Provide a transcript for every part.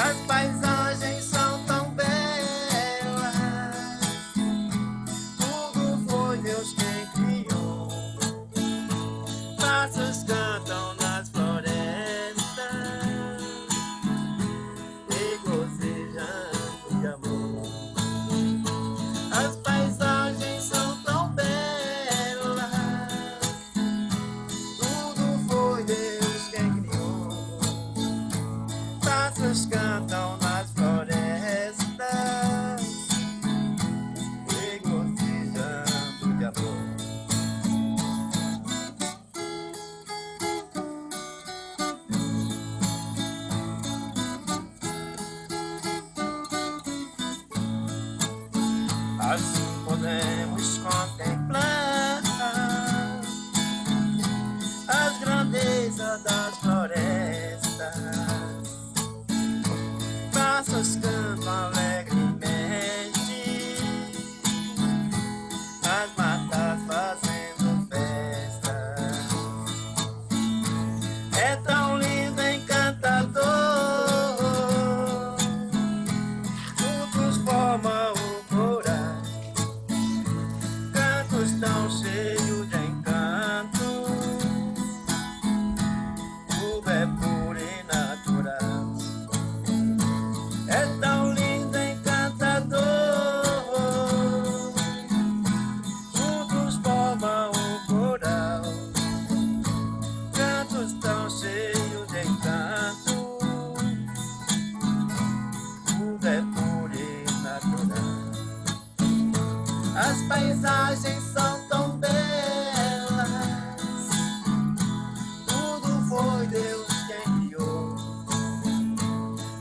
As paisagens são tão belas, tudo foi Deus quem criou. Pássaros cantam nas florestas, regozijando de amor. As paisagens são tão belas, tudo foi Deus quem criou. Pássaros cantam nas florestas, regozijando de amor. Assim podemos contemplar as grandezas das florestas. Pássaros cantam alegremente, as matas fazendo festa. É tão lindo, encantador, juntos formam o coral, cantos tão cheios de encanto. Tudo é puro e natural. É tão lindo, encantador, juntos formam um coral, cantos tão cheios de encanto. Tudo é puro e natural. As paisagens são tão belas, tudo foi Deus quem criou.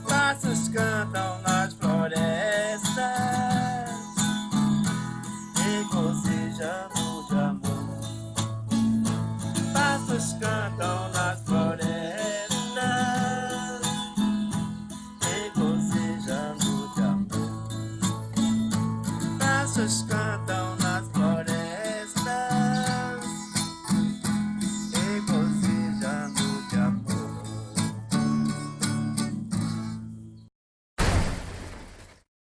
Pássaros cantam nas florestas, regozijando de amor. Pássaros cantam nas florestas, regozijando de amor. Pássaros cantam